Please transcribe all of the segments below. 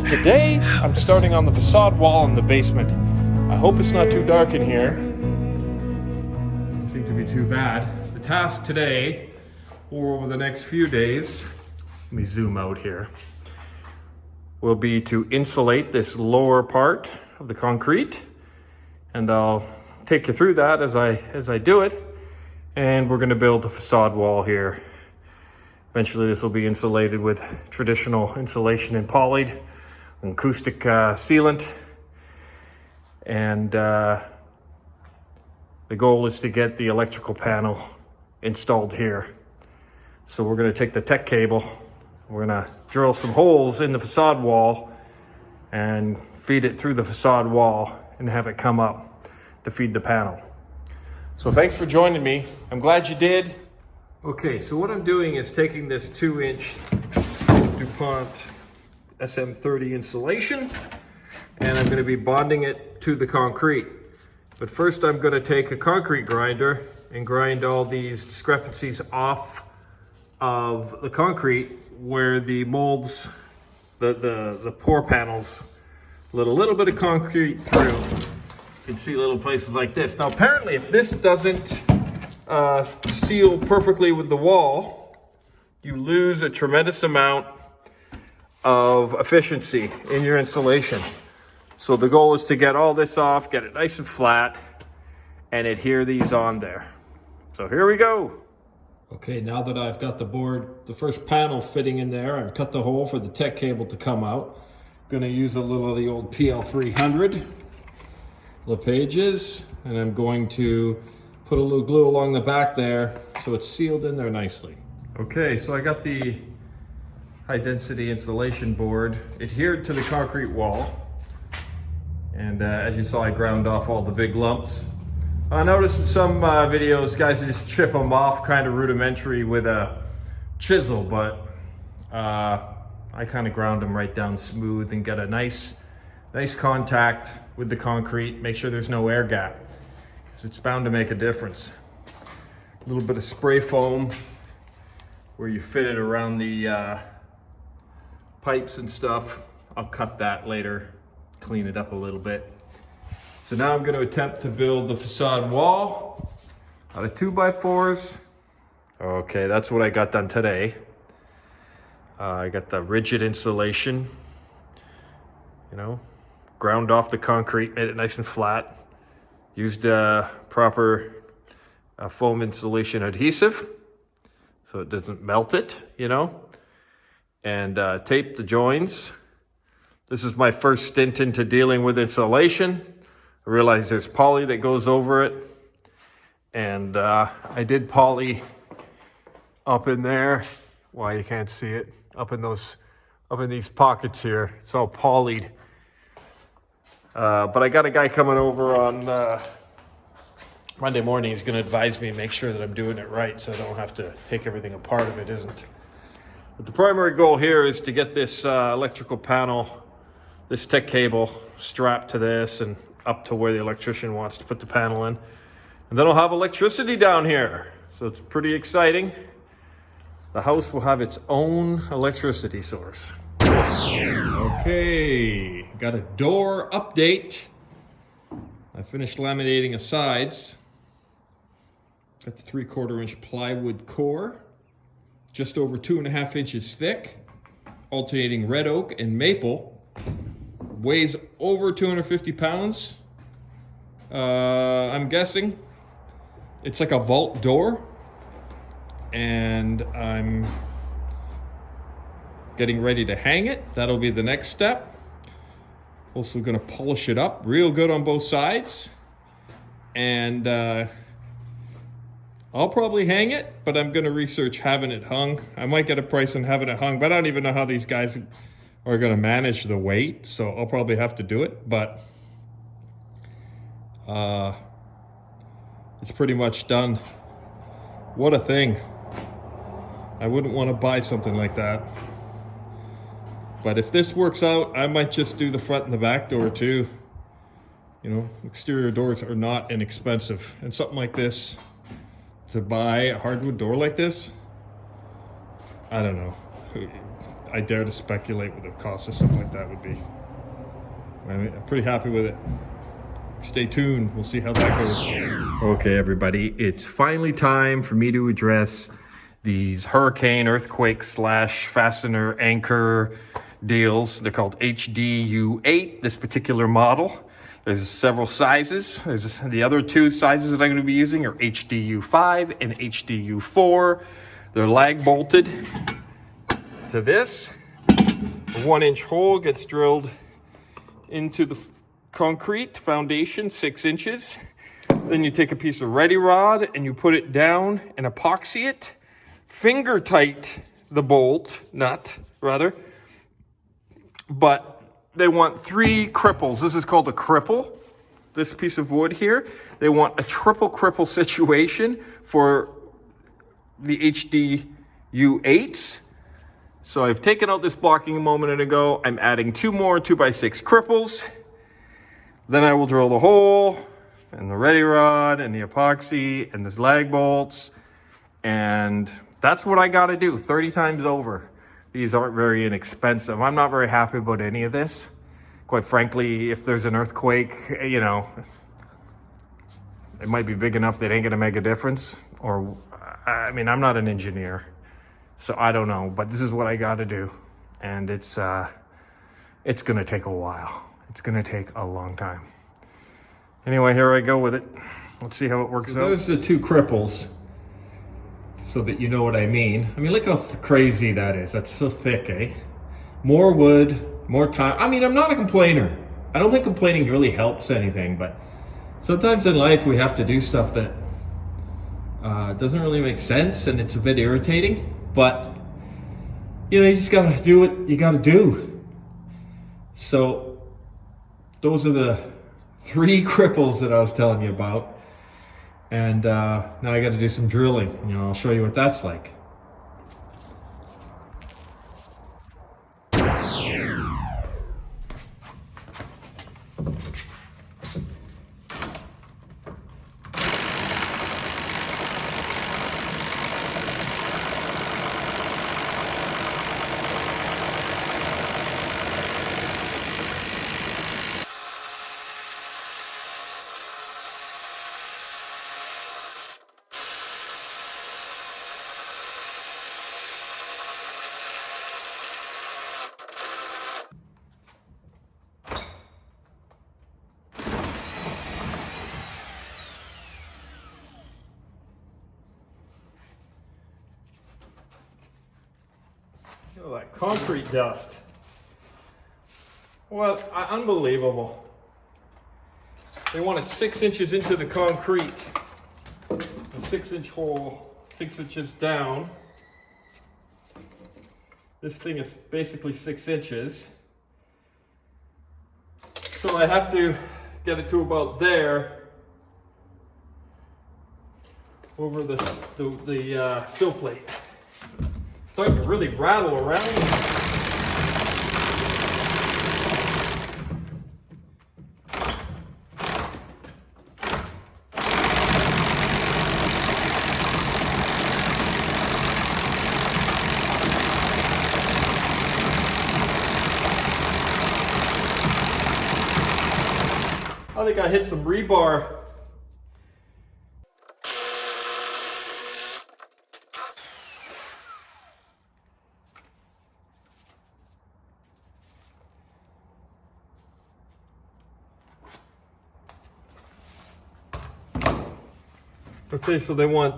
Today, I'm starting on the facade wall in the basement. I hope it's not too dark in here. Doesn't seem to be too bad. The task today, or over the next few days, let me zoom out here, will be to insulate this lower part of the concrete. And I'll take you through that as I do it. And we're gonna build the facade wall here. Eventually this will be insulated with traditional insulation and polyed, acoustic sealant. And the goal is to get the electrical panel installed here. So we're gonna take the tech cable, we're gonna drill some holes in the facade wall and feed it through the facade wall and have it come up to feed the panel. So thanks for joining me. I'm glad you did. Okay, so what I'm doing is taking this 2-inch DuPont SM30 insulation and I'm going to be bonding it to the concrete. But first I'm going to take a concrete grinder and grind all these discrepancies off of the concrete where the molds, the pour panels, let a little bit of concrete through. You can see little places like this. Now apparently if this doesn't seal perfectly with the wall, you lose a tremendous amount of efficiency in your insulation. So the goal is to get all this off, get it nice and flat, and adhere these on there. So here we go. Okay, now that I've got the first panel fitting in there, I've cut the hole for the tech cable to come out. Gonna use a little of the old PL300 LePages, and I'm going to put a little glue along the back there so it's sealed in there nicely. Okay, so I got the high density insulation board adhered to the concrete wall. And as you saw, I ground off all the big lumps. I noticed in some videos, guys just chip them off kind of rudimentary with a chisel, but I kind of ground them right down smooth and get a nice contact with the concrete. Make sure there's no air gap, because it's bound to make a difference. A little bit of spray foam where you fit it around the pipes and stuff. I'll cut that later, clean it up a little bit. So now I'm going to attempt to build the facade wall out of 2x4s. Okay, that's what I got done today. I got the rigid insulation, ground off the concrete, made it nice and flat. Used proper foam insulation adhesive so it doesn't melt it, and taped the joins. This is my first stint into dealing with insulation. I realized there's poly that goes over it, and I did poly up in there. Why you can't see it, up in these pockets here. It's all polyed. But I got a guy coming over on Monday morning. He's going to advise me, make sure that I'm doing it right, so I don't have to take everything apart if it isn't. But the primary goal here is to get this electrical panel, this tech cable, strapped to this and up to where the electrician wants to put the panel in. And then I'll have electricity down here. So it's pretty exciting. The house will have its own electricity source. Okay, got a door update. I finished laminating the sides. Got the 3/4 inch plywood core, just over 2.5 inches thick, alternating red oak and maple. Weighs over 250 pounds. I'm guessing. It's like a vault door. And I'm getting ready to hang it. That'll be the next step. Also gonna polish it up real good on both sides. And I'll probably hang it, but I'm gonna research having it hung. I might get a price on having it hung, but I don't even know how these guys are gonna manage the weight, so I'll probably have to do it, but it's pretty much done. What a thing. I wouldn't want to buy something like that. But if this works out, I might just do the front and the back door too. Exterior doors are not inexpensive, and something like this, to buy a hardwood door like this, I don't know, I dare to speculate what the cost of something like that would be. I'm pretty happy with it. Stay tuned, we'll see how that goes. Okay everybody, it's finally time for me to address these hurricane, earthquake / fastener anchor deals. They're called HDU8, this particular model. There's several sizes. There's the other two sizes that I'm going to be using are HDU5 and HDU4. They're lag bolted to this. A 1-inch hole gets drilled into the concrete foundation, 6 inches. Then you take a piece of ready rod and you put it down and epoxy it. Finger tight the bolt nut, rather. But they want 3 cripples. This is called a cripple, this piece of wood here. They want a triple cripple situation for the HDU8s. So I've taken out this blocking a moment ago. I'm adding 2 more 2x6 cripples. Then I will drill the hole and the ready rod and the epoxy and the lag bolts. And that's what I gotta do 30 times over. These aren't very inexpensive. I'm not very happy about any of this. Quite frankly, if there's an earthquake, you know, it might be big enough that it ain't gonna make a difference. Or, I mean, I'm not an engineer, so I don't know, but this is what I gotta do. And it's gonna take a while. It's gonna take a long time. Anyway, here I go with it. Let's see how it works out. Those are the 2 cripples, so that you know what I mean. I mean, look how crazy that is. That's so thick, eh? More wood, more time. I mean, I'm not a complainer. I don't think complaining really helps anything, but sometimes in life we have to do stuff that doesn't really make sense, and it's a bit irritating, but you know, you just gotta do what you gotta do. So those are the 3 cripples that I was telling you about. And now I got to do some drilling. You know, I'll show you what that's like. Oh, that concrete dust. Well, unbelievable. They want it 6 inches into the concrete. A 6-inch hole, 6 inches down. This thing is basically 6 inches. So I have to get it to about there over the sill plate. Starting to really rattle around. I think I hit some rebar. Okay, so they want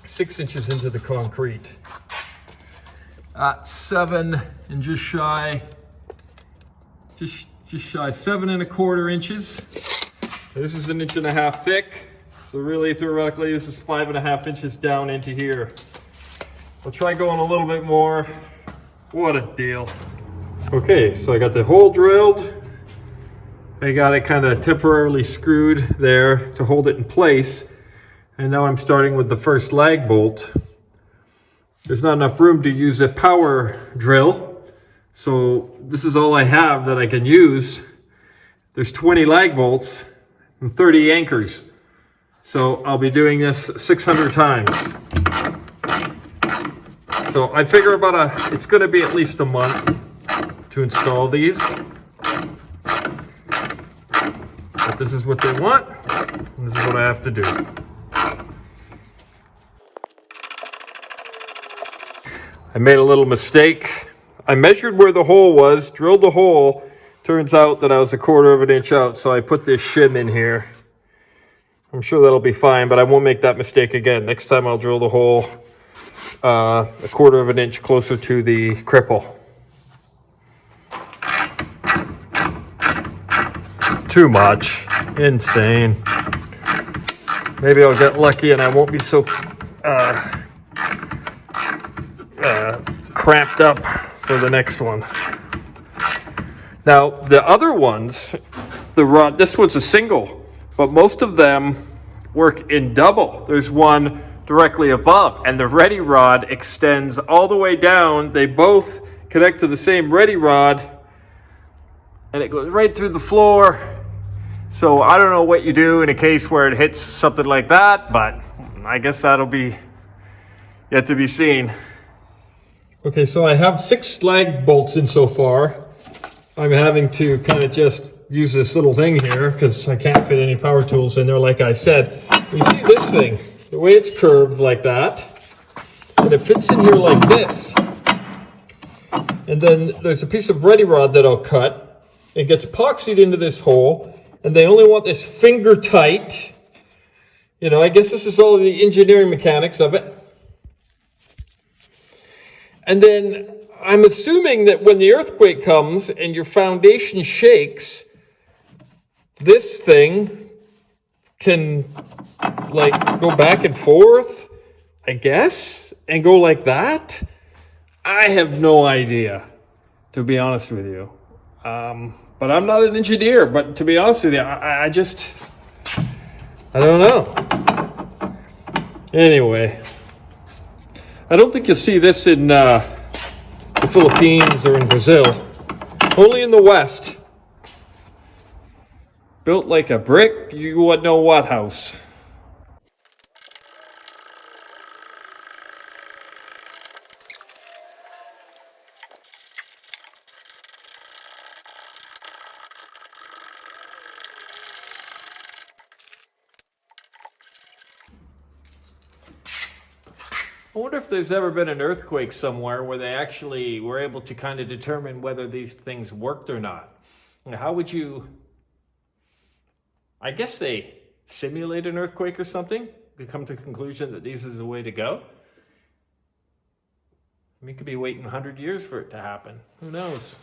6 inches into the concrete. At 7 and just shy 7 1/4 inches. This is 1.5 inches thick. So really, theoretically, this is 5.5 inches down into here. I'll try going a little bit more. What a deal. Okay, so I got the hole drilled. I got it kind of temporarily screwed there to hold it in place. And now I'm starting with the first lag bolt. There's not enough room to use a power drill. So this is all I have that I can use. There's 20 lag bolts and 30 anchors. So I'll be doing this 600 times. So I figure it's going to be at least a month to install these. But this is what they want, and this is what I have to do. I made a little mistake. I measured where the hole was, drilled the hole. Turns out that I was 1/4 of an inch out, so I put this shim in here. I'm sure that'll be fine, but I won't make that mistake again. Next time I'll drill the hole 1/4 of an inch closer to the cripple. Too much. Insane. Maybe I'll get lucky and I won't be so cramped up for the next one. Now, the other ones, the rod, this one's a single, but most of them work in double. There's one directly above, and the ready rod extends all the way down. They both connect to the same ready rod, and it goes right through the floor. So I don't know what you do in a case where it hits something like that, but I guess that'll be yet to be seen. Okay, so I have 6 slag bolts in so far. I'm having to kind of just use this little thing here because I can't fit any power tools in there, like I said. You see this thing, the way it's curved like that, and it fits in here like this. And then there's a piece of ready rod that I'll cut. It gets epoxied into this hole, and they only want this finger tight. You know, I guess this is all the engineering mechanics of it. And then I'm assuming that when the earthquake comes and your foundation shakes, this thing can like go back and forth, I guess, and go like that. I have no idea, to be honest with you. But I'm not an engineer, but to be honest with you, I don't know. Anyway, I don't think you'll see this in the Philippines or in Brazil. Only in the West. Built like a brick, you would know what house. I wonder if there's ever been an earthquake somewhere where they actually were able to kind of determine whether these things worked or not. How would you... I guess they simulate an earthquake or something, to come to the conclusion that this is the way to go. I mean, you could be waiting 100 years for it to happen. Who knows?